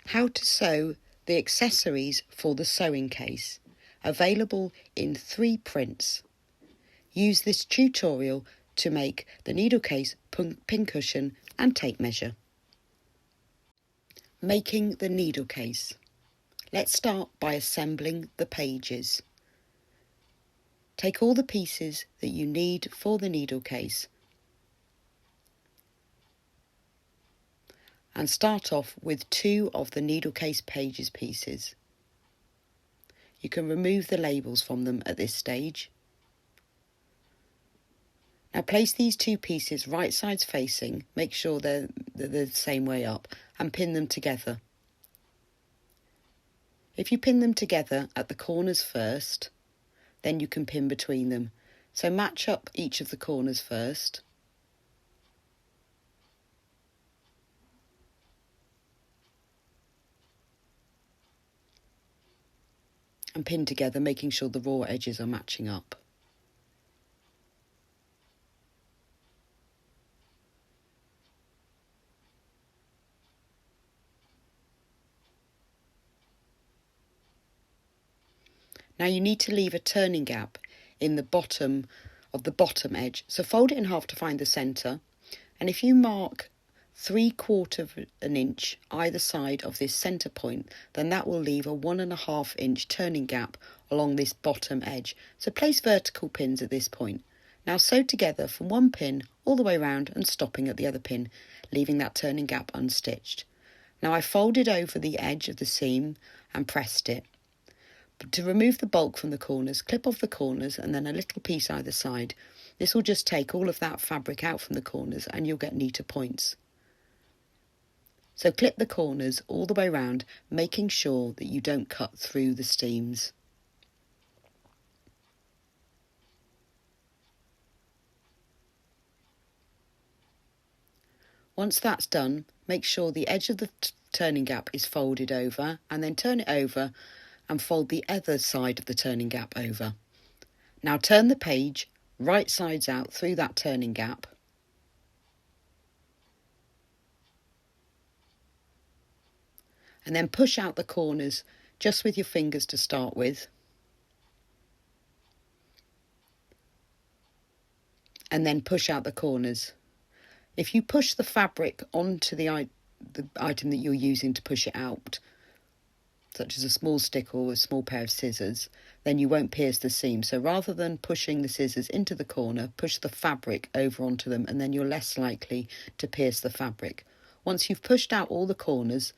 How to sew the accessories for the sewing case, available in 3 prints. Use this tutorial to make the needle case, pincushion and tape measure. Making the needle case. Let's start by assembling the pages. Take all the pieces that you need for the needle case and start off with 2 of the needle case pages pieces. You can remove the labels from them at this stage. Now place these 2 pieces right sides facing, make sure they're the same way up, and pin them together. If you pin them together at the corners first, then you can pin between them. So match up each of the corners first. And pin together, making sure the raw edges are matching up. Now you need to leave a turning gap in the bottom of the bottom edge. So fold it in half to find the centre. And if you mark 3/4 of an inch either side of this centre point, then that will leave a 1.5 inch turning gap along this bottom edge. So place vertical pins at this point. Now sew together from one pin all the way around and stopping at the other pin, leaving that turning gap unstitched. Now I folded over the edge of the seam and pressed it. But to remove the bulk from the corners, clip off the corners and then a little piece either side. This will just take all of that fabric out from the corners and you'll get neater points. So clip the corners all the way around, making sure that you don't cut through the seams. Once that's done, make sure the edge of the turning gap is folded over and then turn it over and fold the other side of the turning gap over. Now turn the page right sides out through that turning gap. And then push out the corners just with your fingers to start with. And then push out the corners. If you push the fabric onto the item that you're using to push it out, such as a small stick or a small pair of scissors, then you won't pierce the seam. So rather than pushing the scissors into the corner, push the fabric over onto them and then you're less likely to pierce the fabric. Once you've pushed out all the corners,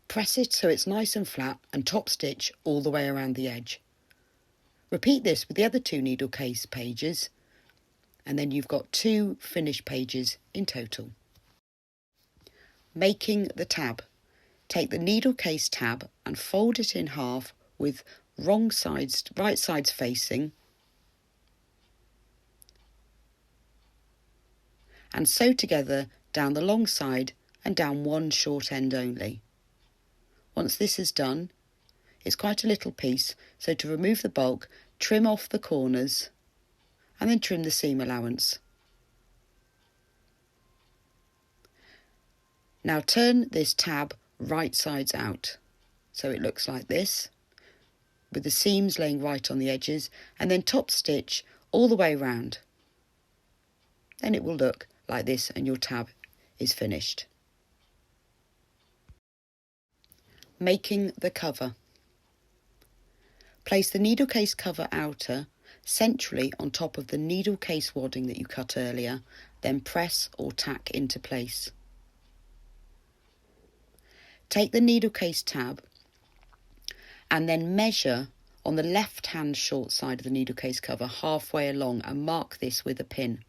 press it so it's nice and flat and top stitch all the way around the edge. Repeat this with the other 2 needle case pages and then you've got 2 finished pages in total. Making the tab. Take the needle case tab and fold it in half with right sides facing and sew together down the long side and down one short end only. Once this is done, it's quite a little piece, so to remove the bulk, trim off the corners and then trim the seam allowance. Now turn this tab right sides out, so it looks like this, with the seams laying right on the edges, and then top stitch all the way round. Then it will look like this and your tab is finished. Making the cover. Place the needle case cover outer centrally on top of the needle case wadding that you cut earlier, then press or tack into place. Take the needle case tab and then measure on the left hand short side of the needle case cover halfway along and mark this with a pin.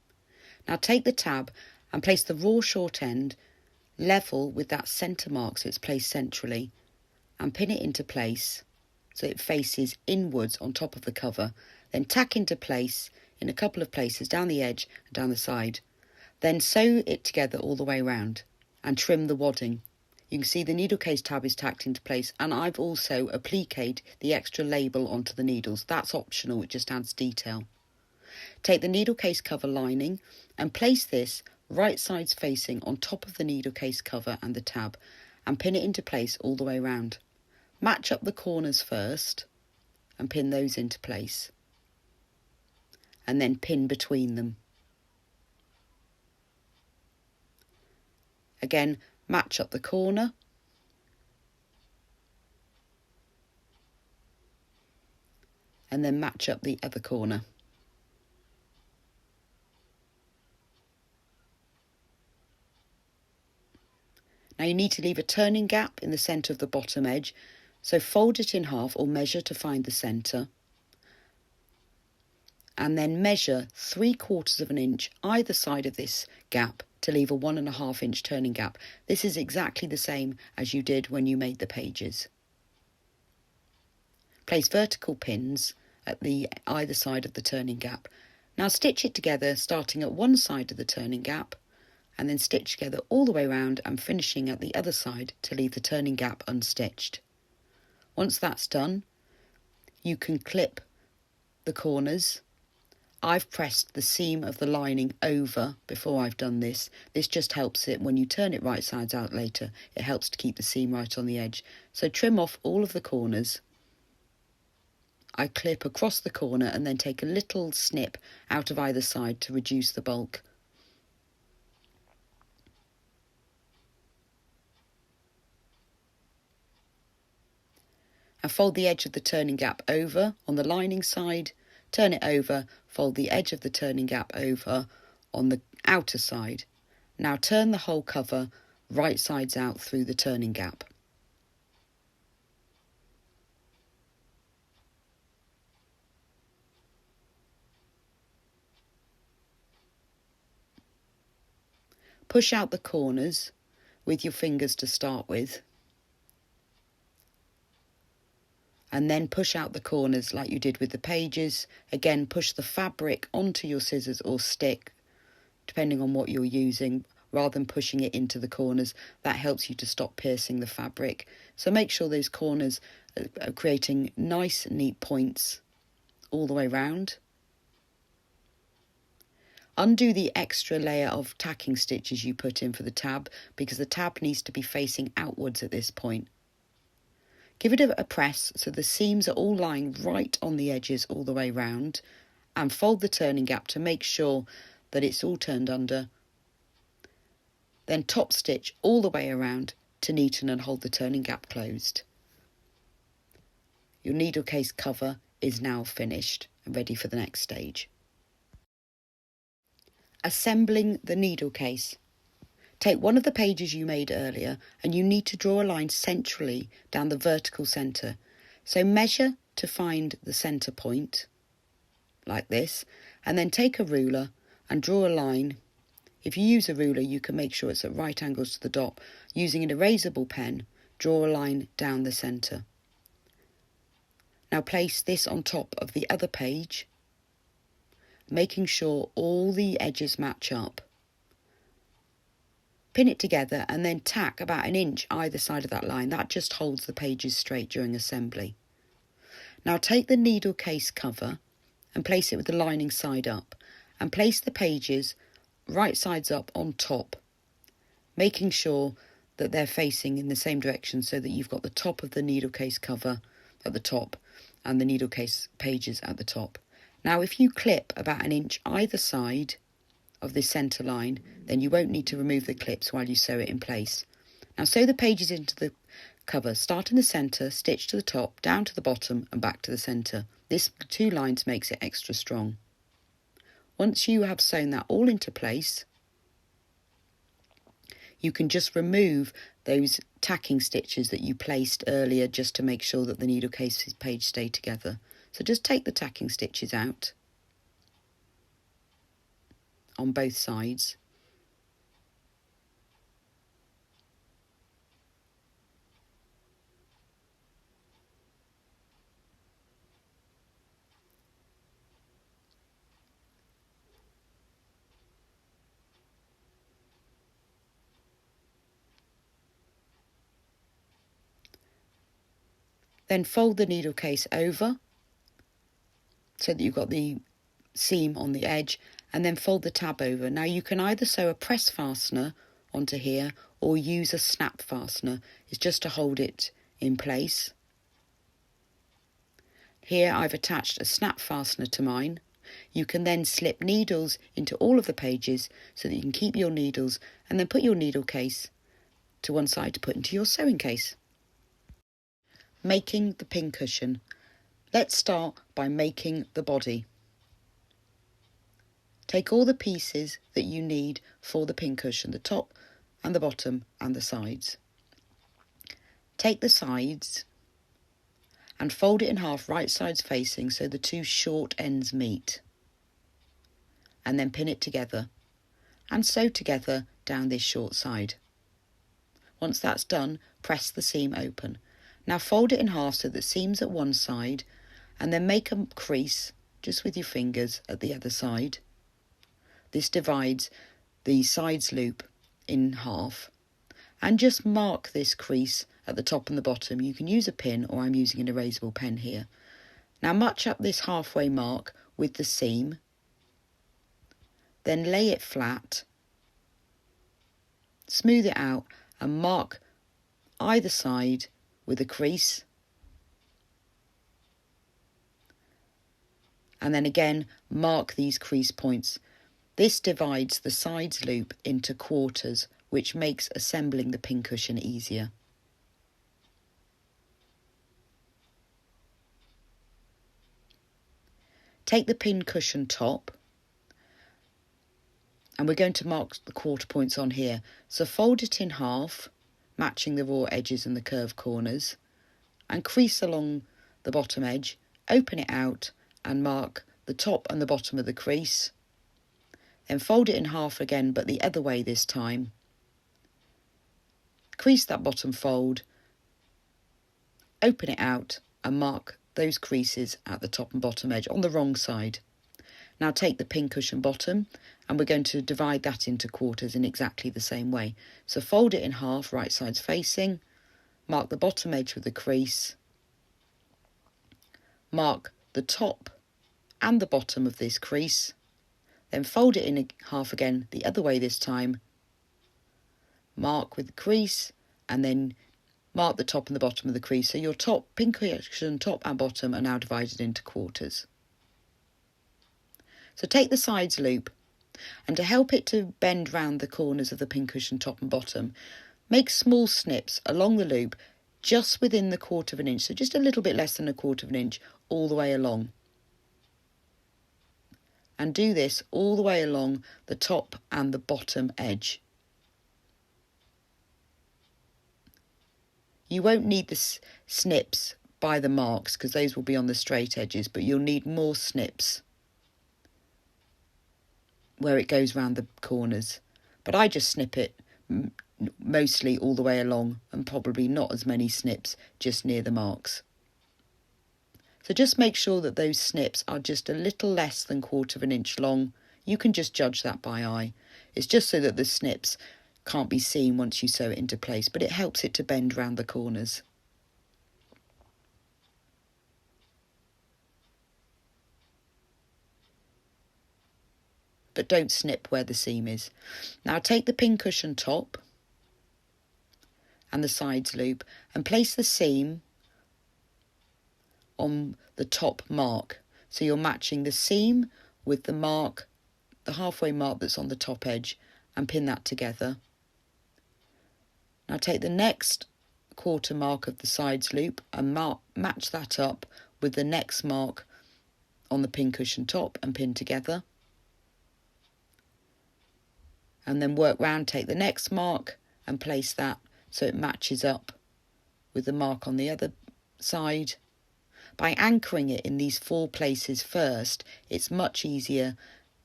Now take the tab and place the raw short end level with that centre mark so it's placed centrally and pin it into place so it faces inwards on top of the cover, then tack into place in a couple of places down the edge and down the side. Then sew it together all the way around and trim the wadding. You can see the needle case tab is tacked into place and I've also appliqued the extra label onto the needles. That's optional, it just adds detail. Take the needle case cover lining and place this right sides facing on top of the needle case cover and the tab and pin it into place all the way around. Match up the corners first and pin those into place, and then pin between them. Again, match up the corner and then match up the other corner. Now you need to leave a turning gap in the centre of the bottom edge, so fold it in half or measure to find the centre, and then measure 3/4 of an inch either side of this gap to leave a 1.5 inch turning gap. This is exactly the same as you did when you made the pages. Place vertical pins at either side of the turning gap. Now stitch it together, starting at one side of the turning gap, and then stitch together all the way around and finishing at the other side to leave the turning gap unstitched. Once that's done, you can clip the corners. I've pressed the seam of the lining over before I've done this. This just helps it when you turn it right sides out later. It helps to keep the seam right on the edge. So trim off all of the corners. I clip across the corner and then take a little snip out of either side to reduce the bulk. And fold the edge of the turning gap over on the lining side, turn it over, fold the edge of the turning gap over on the outer side. Now turn the whole cover right sides out through the turning gap. Push out the corners with your fingers to start with, and then push out the corners like you did with the pages. Again, push the fabric onto your scissors or stick, depending on what you're using, rather than pushing it into the corners. That helps you to stop piercing the fabric. So make sure those corners are creating nice, neat points all the way round. Undo the extra layer of tacking stitches you put in for the tab, because the tab needs to be facing outwards at this point. Give it a press so the seams are all lying right on the edges all the way round, and fold the turning gap to make sure that it's all turned under. Then top stitch all the way around to neaten and hold the turning gap closed. Your needle case cover is now finished and ready for the next stage. Assembling the needle case. Take one of the pages you made earlier and you need to draw a line centrally down the vertical centre. So measure to find the centre point, like this, and then take a ruler and draw a line. If you use a ruler, you can make sure it's at right angles to the dot. Using an erasable pen, draw a line down the centre. Now place this on top of the other page, making sure all the edges match up. Pin it together and then tack about 1 inch either side of that line. That just holds the pages straight during assembly. Now take the needle case cover and place it with the lining side up, and place the pages right sides up on top, making sure that they're facing in the same direction so that you've got the top of the needle case cover at the top and the needle case pages at the top. Now if you clip about 1 inch either side of this centre line, then you won't need to remove the clips while you sew it in place. Now sew the pages into the cover. Start in the centre, stitch to the top, down to the bottom and back to the centre. This 2 lines makes it extra strong. Once you have sewn that all into place, you can just remove those tacking stitches that you placed earlier just to make sure that the needle case page stay together. So just take the tacking stitches out on both sides. Then fold the needle case over so that you've got the seam on the edge, and then fold the tab over. Now you can either sew a press fastener onto here or use a snap fastener. It's just to hold it in place. Here I've attached a snap fastener to mine. You can then slip needles into all of the pages so that you can keep your needles and then put your needle case to one side to put into your sewing case. Making the pincushion. Let's start by making the body. Take all the pieces that you need for the pincushion, the top and the bottom and the sides. Take the sides and fold it in half, right sides facing, so the two short ends meet. And then pin it together and sew together down this short side. Once that's done, press the seam open. Now fold it in half so that the seam's at one side, and then make a crease just with your fingers at the other side. This divides the sides loop in half, and just mark this crease at the top and the bottom. You can use a pin, or I'm using an erasable pen here. Now match up this halfway mark with the seam, then lay it flat, smooth it out and mark either side with a crease, and then again mark these crease points. This divides the sides loop into quarters, which makes assembling the pincushion easier. Take the pincushion top, and we're going to mark the quarter points on here. So fold it in half, matching the raw edges and the curved corners, and crease along the bottom edge, open it out and mark the top and the bottom of the crease. Then fold it in half again, but the other way this time. Crease that bottom fold, open it out and mark those creases at the top and bottom edge on the wrong side. Now take the pincushion bottom, and we're going to divide that into quarters in exactly the same way. So fold it in half, right sides facing, mark the bottom edge with a crease, mark the top and the bottom of this crease, then fold it in half again the other way this time, mark with the crease, and then mark the top and the bottom of the crease. So your top pincushion top and bottom are now divided into quarters. So take the sides loop, and to help it to bend round the corners of the pincushion top and bottom, make small snips along the loop just within the quarter of an inch, so just a little bit less than a quarter of an inch all the way along. And do this all the way along the top and the bottom edge. You won't need the snips by the marks because those will be on the straight edges, but you'll need more snips where it goes round the corners. But I just snip it mostly all the way along, and probably not as many snips just near the marks. So just make sure that those snips are just a little less than quarter of an inch long. You can just judge that by eye. It's just so that the snips can't be seen once you sew it into place, but it helps it to bend round the corners. But don't snip where the seam is. Now take the pincushion top and the sides loop and place the seam on the top mark. So you're matching the seam with the mark, the halfway mark that's on the top edge, and pin that together. Now take the next quarter mark of the sides loop and match that up with the next mark on the pincushion top and pin together. And then work round, take the next mark and place that so it matches up with the mark on the other side. By anchoring it in these 4 places first, it's much easier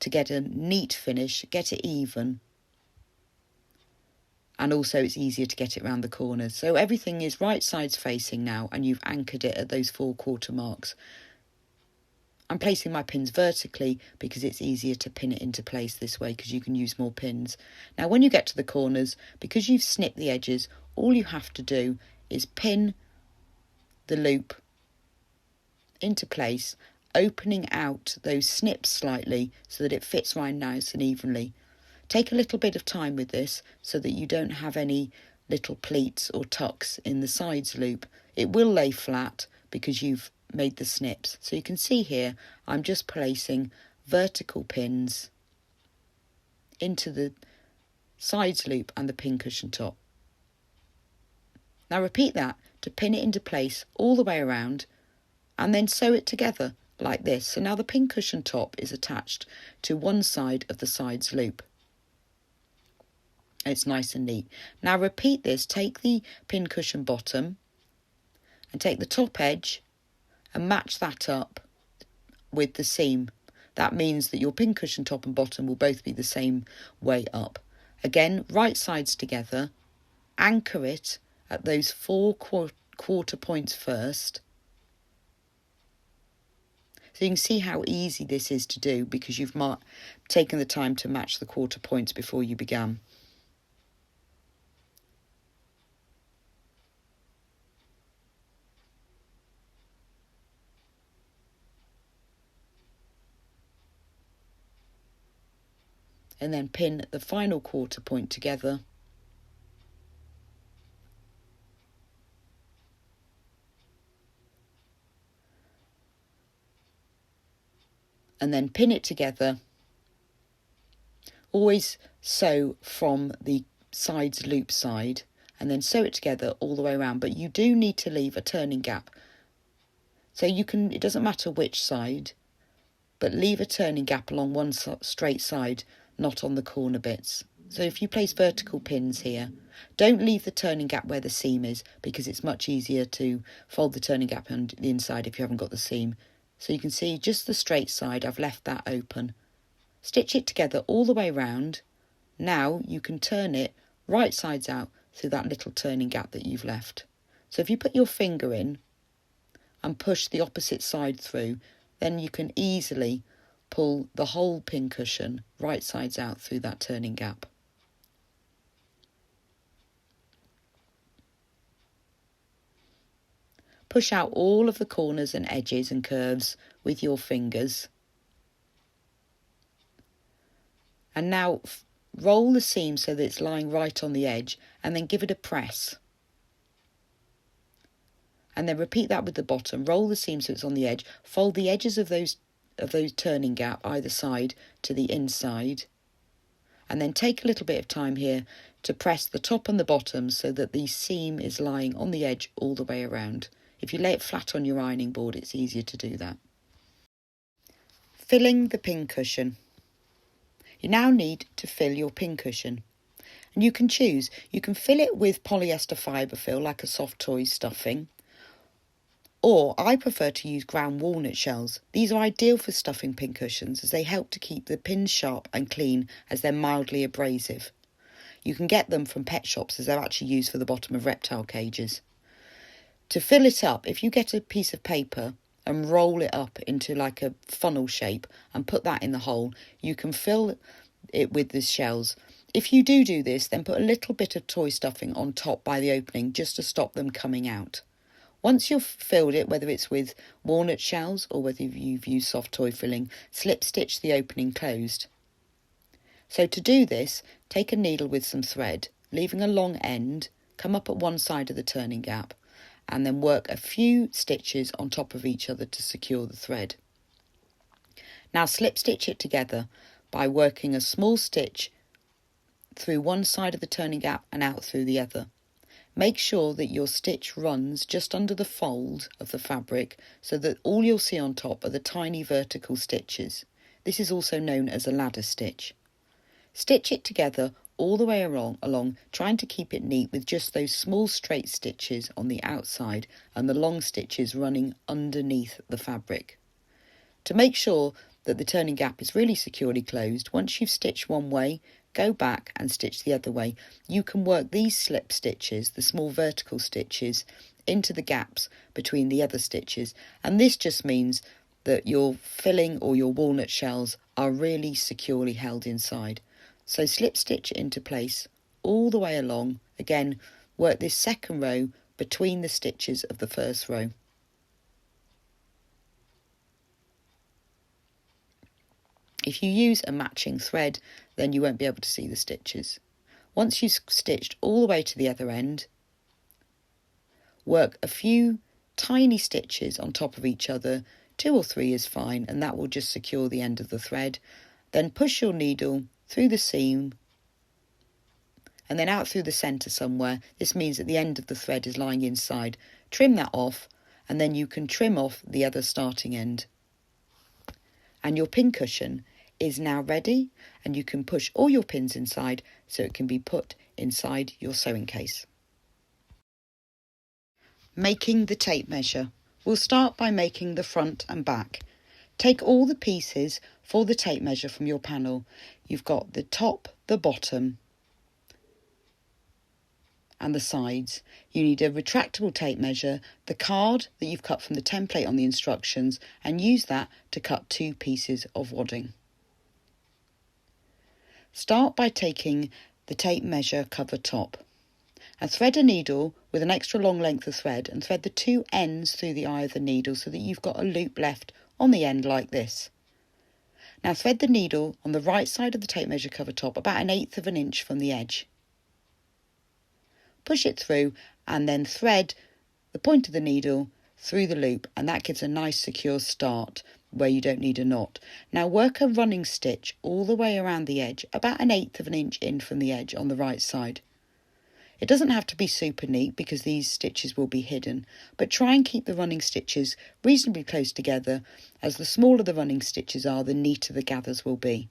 to get a neat finish, get it even, and also it's easier to get it round the corners. So everything is right sides facing now, and you've anchored it at those 4 quarter marks. I'm placing my pins vertically because it's easier to pin it into place this way because you can use more pins. Now when you get to the corners, because you've snipped the edges, all you have to do is pin the loop into place, opening out those snips slightly so that it fits right nice and evenly. Take a little bit of time with this so that you don't have any little pleats or tucks in the sides loop. It will lay flat because you've made the snips. So you can see here I'm just placing vertical pins into the sides loop and the pincushion top. Now repeat that to pin it into place all the way around and then sew it together like this. So now the pincushion top is attached to one side of the sides loop. It's nice and neat. Now repeat this, take the pincushion bottom and take the top edge and match that up with the seam. That means that your pincushion top and bottom will both be the same way up. Again, right sides together, anchor it at those 4 quarter points first. So you can see how easy this is to do because you've taken the time to match the quarter points before you began. And then pin the final quarter point together. And then pin it together. Always sew from the sides loop side and then sew it together all the way around, but you do need to leave a turning gap. So it doesn't matter which side, but leave a turning gap along one straight side, not on the corner bits. So if you place vertical pins here, don't leave the turning gap where the seam is because it's much easier to fold the turning gap on the inside if you haven't got the seam. So you can see just the straight side, I've left that open. Stitch it together all the way round. Now you can turn it right sides out through that little turning gap that you've left. So if you put your finger in and push the opposite side through, then you can easily pull the whole pincushion right sides out through that turning gap. Push out all of the corners and edges and curves with your fingers. And now roll the seam so that it's lying right on the edge and then give it a press. And then repeat that with the bottom. Roll the seam so it's on the edge. Fold the edges of those turning gap either side to the inside. And then take a little bit of time here to press the top and the bottom so that the seam is lying on the edge all the way around. If you lay it flat on your ironing board, it's easier to do that. Filling the pincushion. You now need to fill your pincushion. And you can choose. You can fill it with polyester fibre fill like a soft toy stuffing. Or I prefer to use ground walnut shells. These are ideal for stuffing pincushions as they help to keep the pins sharp and clean as they're mildly abrasive. You can get them from pet shops as they're actually used for the bottom of reptile cages. To fill it up, if you get a piece of paper and roll it up into like a funnel shape and put that in the hole, you can fill it with the shells. If you do this, then put a little bit of toy stuffing on top by the opening just to stop them coming out. Once you've filled it, whether it's with walnut shells or whether you've used soft toy filling, slip stitch the opening closed. So to do this, take a needle with some thread, leaving a long end, come up at one side of the turning gap, and then work a few stitches on top of each other to secure the thread. Now slip stitch it together by working a small stitch through one side of the turning gap and out through the other. Make sure that your stitch runs just under the fold of the fabric so that all you'll see on top are the tiny vertical stitches. This is also known as a ladder stitch. Stitch it together all the way along, trying to keep it neat with just those small straight stitches on the outside and the long stitches running underneath the fabric. To make sure that the turning gap is really securely closed, once you've stitched one way, go back and stitch the other way. You can work these slip stitches, the small vertical stitches, into the gaps between the other stitches, and this just means that your filling or your walnut shells are really securely held inside. So slip stitch it into place all the way along. Again, work this second row between the stitches of the first row. If you use a matching thread, then you won't be able to see the stitches. Once you've stitched all the way to the other end, work a few tiny stitches on top of each other, 2 or 3 is fine, and that will just secure the end of the thread. Then push your needle through the seam and then out through the centre somewhere. This means that the end of the thread is lying inside. Trim that off, and then you can trim off the other starting end. And your pincushion is now ready, and you can push all your pins inside so it can be put inside your sewing case. Making the tape measure. We'll start by making the front and back. Take all the pieces for the tape measure from your panel. You've got the top, the bottom and the sides. You need a retractable tape measure, the card that you've cut from the template on the instructions, and use that to cut 2 pieces of wadding. Start by taking the tape measure cover top and thread a needle with an extra long length of thread and thread the 2 ends through the eye of the needle so that you've got a loop left on the end like this. Now thread the needle on the right side of the tape measure cover top about 1/8 of an inch from the edge. Push it through and then thread the point of the needle through the loop, and that gives a nice secure start where you don't need a knot. Now work a running stitch all the way around the edge, about 1/8 of an inch in from the edge on the right side. It doesn't have to be super neat because these stitches will be hidden, but try and keep the running stitches reasonably close together, as the smaller the running stitches are, the neater the gathers will be.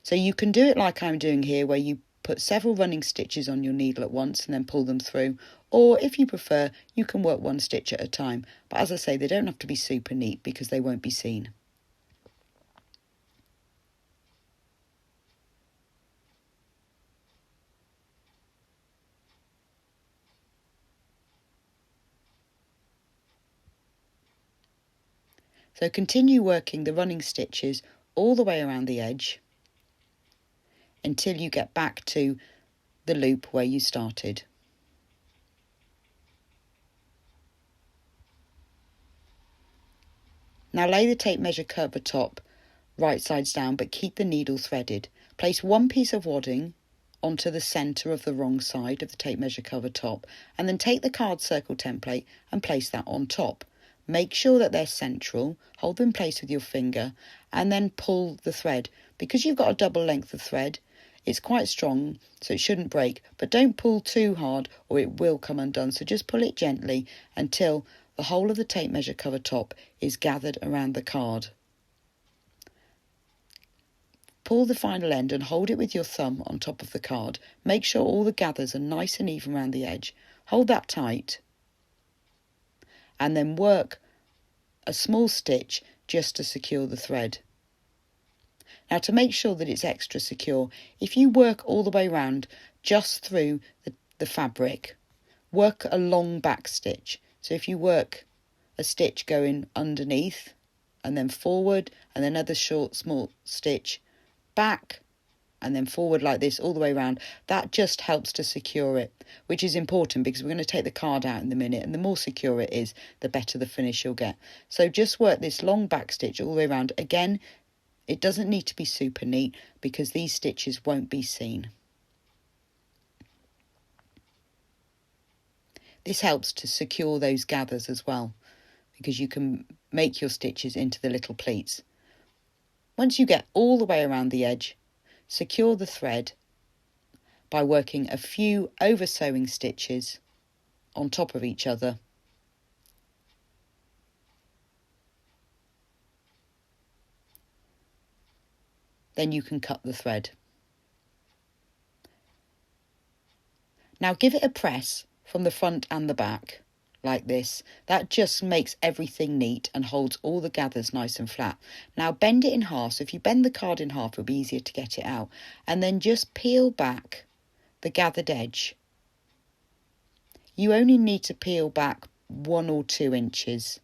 So you can do it like I'm doing here, where you put several running stitches on your needle at once and then pull them through, or if you prefer, you can work 1 stitch at a time, but as I say, they don't have to be super neat because they won't be seen. So continue working the running stitches all the way around the edge until you get back to the loop where you started. Now lay the tape measure cover top right sides down, but keep the needle threaded. Place 1 piece of wadding onto the centre of the wrong side of the tape measure cover top, and then take the card circle template and place that on top. Make sure that they're central, hold them in place with your finger, and then pull the thread. Because you've got a double length of thread, it's quite strong, so it shouldn't break, but don't pull too hard or it will come undone. So just pull it gently until the whole of the tape measure cover top is gathered around the card. Pull the final end and hold it with your thumb on top of the card. Make sure all the gathers are nice and even around the edge. Hold that tight and then work a small stitch just to secure the thread. Now to make sure that it's extra secure, if you work all the way around just through the fabric, work a long back stitch. So if you work a stitch going underneath and then forward and then another short small stitch back and then forward like this all the way around, that just helps to secure it, which is important because we're going to take the card out in a minute, and the more secure it is, the better the finish you'll get. So just work this long back stitch all the way around. Again, it doesn't need to be super neat because these stitches won't be seen. This helps to secure those gathers as well, because you can make your stitches into the little pleats. Once you get all the way around the edge, secure the thread by working a few over sewing stitches on top of each other. Then you can cut the thread. Now give it a press from the front and the back like this. That just makes everything neat and holds all the gathers nice and flat. Now bend it in half. So if you bend the card in half, it'll be easier to get it out. And then just peel back the gathered edge. You only need to peel back 1 or 2 inches.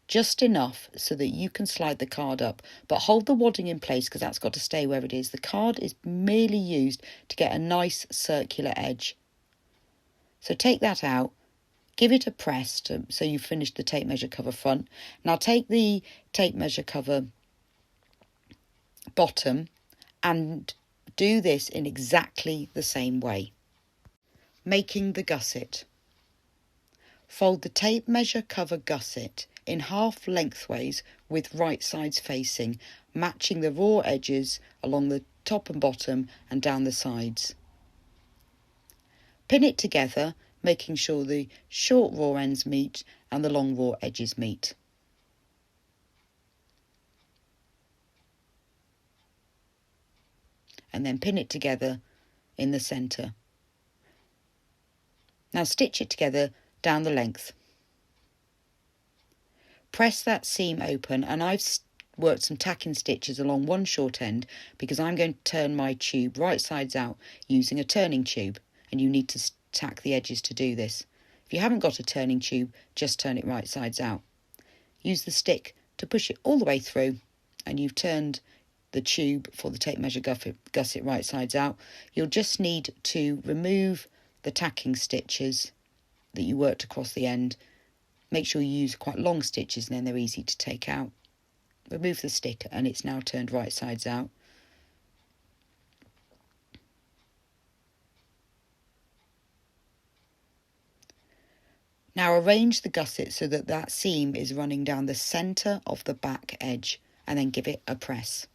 Just enough so that you can slide the card up, but hold the wadding in place because that's got to stay where it is. The card is merely used to get a nice circular edge. So take that out, give it a press so you've finished the tape measure cover front. Now take the tape measure cover bottom and do this in exactly the same way. Making the gusset. Fold the tape measure cover gusset in half lengthways with right sides facing, matching the raw edges along the top and bottom and down the sides. Pin it together, making sure the short raw ends meet and the long raw edges meet. And then pin it together in the centre. Now stitch it together down the length. Press that seam open, and I've worked some tacking stitches along one short end because I'm going to turn my tube right sides out using a turning tube, and you need to tack the edges to do this. If you haven't got a turning tube, just turn it right sides out. Use the stick to push it all the way through, and you've turned the tube for the tape measure gusset right sides out. You'll just need to remove the tacking stitches that you worked across the end. Make sure you use quite long stitches, and then they're easy to take out. Remove the stick and it's now turned right sides out. Now arrange the gusset so that that seam is running down the centre of the back edge, and then give it a press.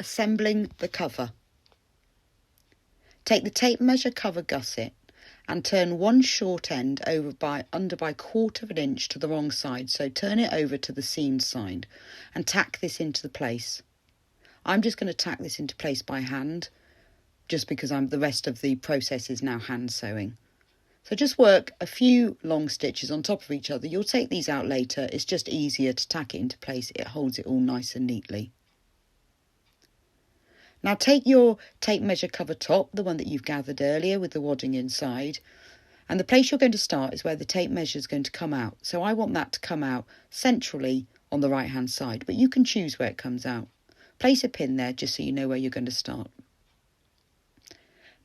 Assembling the cover. Take the tape measure cover gusset and turn one short end under by 1/4 of an inch to the wrong side, so turn it over to the seamed side and tack this into place. I'm just going to tack this into place by hand, just because the rest of the process is now hand sewing. So just work a few long stitches on top of each other. You'll take these out later. It's just easier to tack it into place. It holds it all nice and neatly. Now take your tape measure cover top, the one that you've gathered earlier with the wadding inside, and the place you're going to start is where the tape measure is going to come out. So I want that to come out centrally on the right hand side, but you can choose where it comes out. Place a pin there just so you know where you're going to start.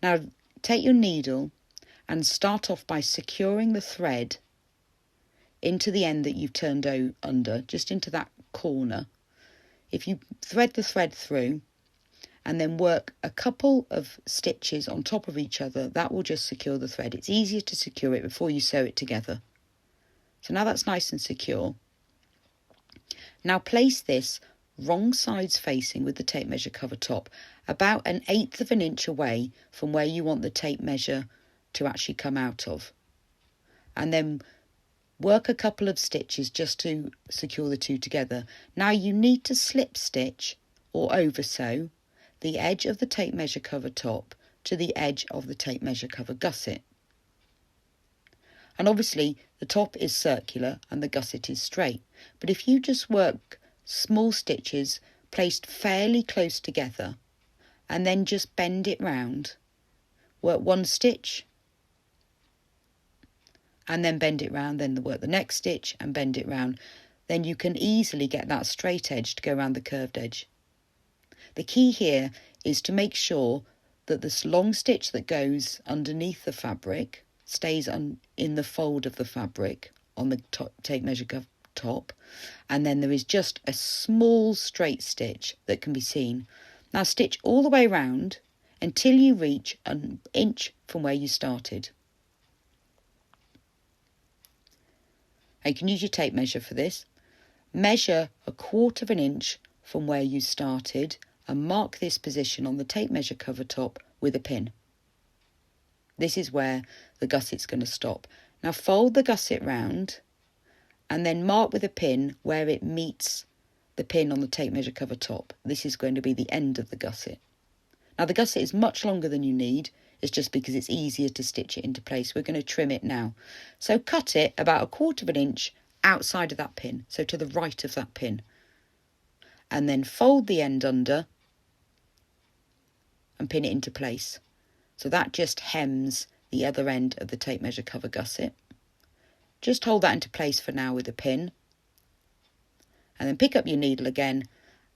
Now take your needle and start off by securing the thread into the end that you've turned under, just into that corner. If you thread the thread through and then work a couple of stitches on top of each other, that will just secure the thread. It's easier to secure it before you sew it together. So now that's nice and secure. Now place this wrong sides facing with the tape measure cover top, about 1/8 of an inch away from where you want the tape measure to actually come out of. And then work a couple of stitches just to secure the two together. Now you need to slip stitch or over sew the edge of the tape measure cover top to the edge of the tape measure cover gusset. And obviously the top is circular and the gusset is straight, but if you just work small stitches placed fairly close together and then just bend it round, work one stitch and then bend it round, then work the next stitch and bend it round, then you can easily get that straight edge to go around the curved edge. The key here is to make sure that this long stitch that goes underneath the fabric stays in the fold of the fabric on the tape measure top, and then there is just a small straight stitch that can be seen. Now stitch all the way round until you reach 1 inch from where you started. Now you can use your tape measure for this. Measure 1/4 of an inch from where you started and mark this position on the tape measure cover top with a pin. This is where the gusset's going to stop. Now fold the gusset round and then mark with a pin where it meets the pin on the tape measure cover top. This is going to be the end of the gusset. Now the gusset is much longer than you need. It's just because it's easier to stitch it into place. We're going to trim it now. So cut it about 1/4 of an inch outside of that pin, so to the right of that pin. And then fold the end under and pin it into place. So that just hems the other end of the tape measure cover gusset. Just hold that into place for now with a pin. And then pick up your needle again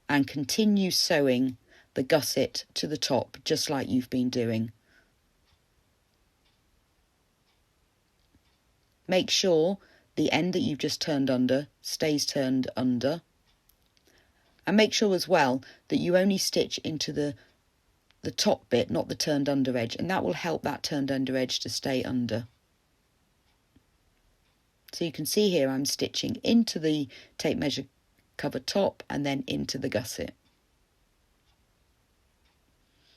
and continue sewing the gusset to the top, just like you've been doing. Make sure the end that you've just turned under stays turned under. And make sure as well that you only stitch into the top bit, not the turned under edge, and that will help that turned under edge to stay under. So you can see here I'm stitching into the tape measure cover top and then into the gusset.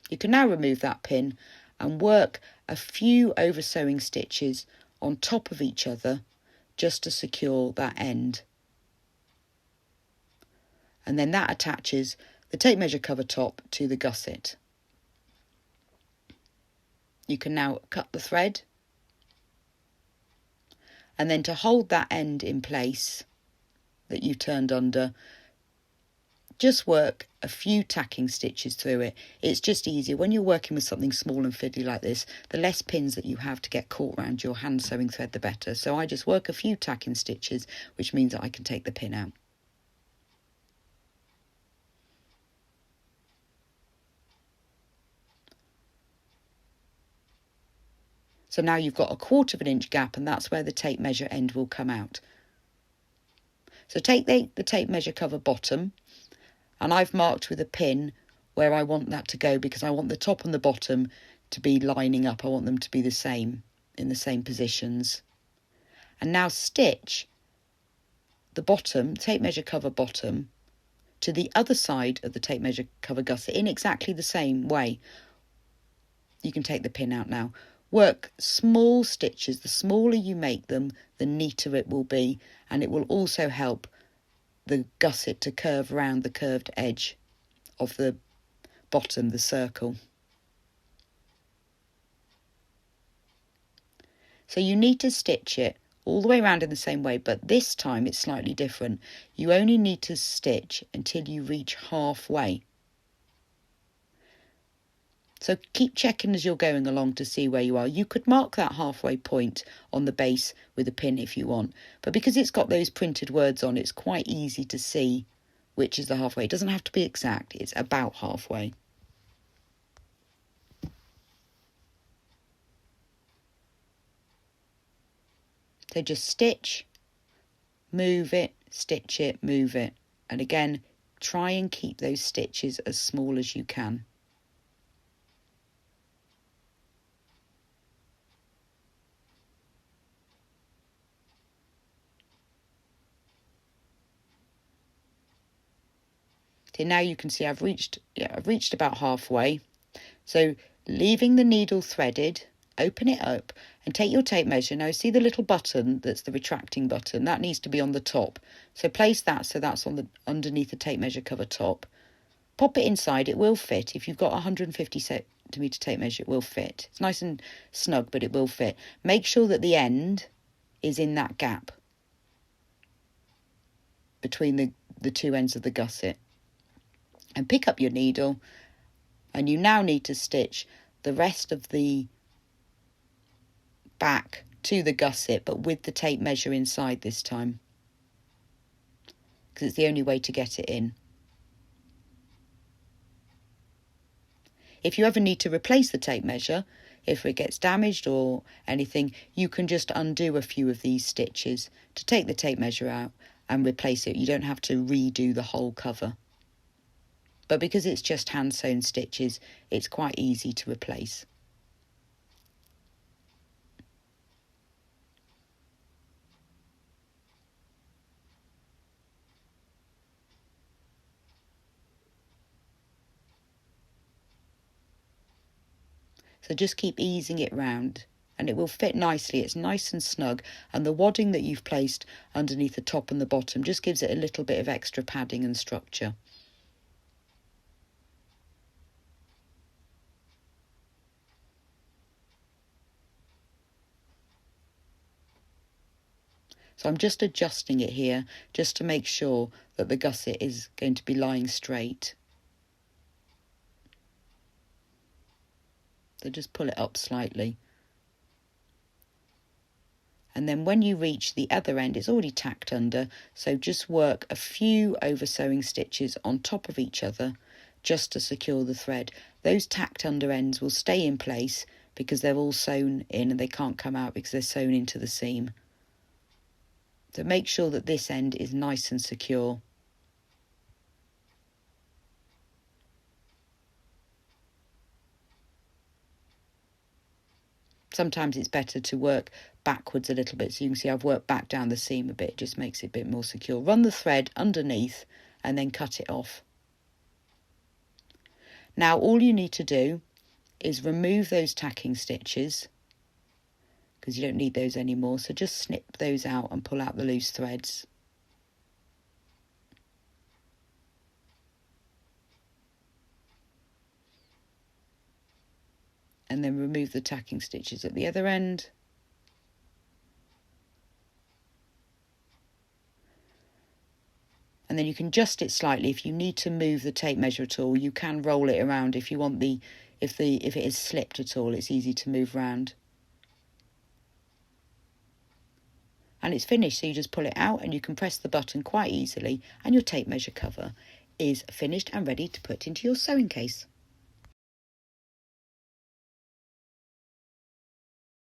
You can now remove that pin and work a few over sewing stitches on top of each other just to secure that end. And then that attaches the tape measure cover top to the gusset. You can now cut the thread, and then to hold that end in place that you've turned under, just work a few tacking stitches through it. It's just easier when you're working with something small and fiddly like this. The less pins that you have to get caught around your hand sewing thread, the better. So I just work a few tacking stitches, which means that I can take the pin out. So now you've got a 1/4 inch gap, and that's where the tape measure end will come out. So take the tape measure cover bottom, and I've marked with a pin where I want that to go because I want the top and the bottom to be lining up. I want them to be the same, in the same positions. And now stitch the bottom, tape measure cover bottom, to the other side of the tape measure cover gusset in exactly the same way. You can take the pin out now. Work small stitches. The smaller you make them, the neater it will be, and it will also help the gusset to curve around the curved edge of the bottom, the circle. So you need to stitch it all the way around in the same way, but this time it's slightly different. You only need to stitch until you reach halfway. So keep checking as you're going along to see where you are. You could mark that halfway point on the base with a pin if you want, but because it's got those printed words on, it's quite easy to see which is the halfway. It doesn't have to be exact, it's about halfway. So just stitch, move it, stitch it, move it. And again, try and keep those stitches as small as you can. So now you can see I've reached about halfway. So leaving the needle threaded, open it up and take your tape measure. Now see the little button that's the retracting button, that needs to be on the top. So place that so that's on the underneath the tape measure cover top. Pop it inside, it will fit. If you've got 150 centimetre tape measure, it will fit. It's nice and snug, but it will fit. Make sure that the end is in that gap between the two ends of the gusset. And pick up your needle, and you now need to stitch the rest of the back to the gusset, but with the tape measure inside this time, because it's the only way to get it in. If you ever need to replace the tape measure, if it gets damaged or anything, you can just undo a few of these stitches to take the tape measure out and replace it. You don't have to redo the whole cover. But because it's just hand sewn stitches, it's quite easy to replace. So just keep easing it round and it will fit nicely. It's nice and snug, and the wadding that you've placed underneath the top and the bottom just gives it a little bit of extra padding and structure. So I'm just adjusting it here just to make sure that the gusset is going to be lying straight. So just pull it up slightly. And then when you reach the other end, it's already tacked under, so just work a few over sewing stitches on top of each other just to secure the thread. Those tacked under ends will stay in place because they're all sewn in and they can't come out because they're sewn into the seam. So make sure that this end is nice and secure. Sometimes it's better to work backwards a little bit. So you can see I've worked back down the seam a bit. It just makes it a bit more secure. Run the thread underneath and then cut it off. Now all you need to do is remove those tacking stitches, because you don't need those anymore. So just snip those out and pull out the loose threads. And then remove the tacking stitches at the other end. And then you can adjust it slightly. If you need to move the tape measure at all, you can roll it around. If you want if it is slipped at all, it's easy to move around. And it's finished, so you just pull it out and you can press the button quite easily, and your tape measure cover is finished and ready to put into your sewing case.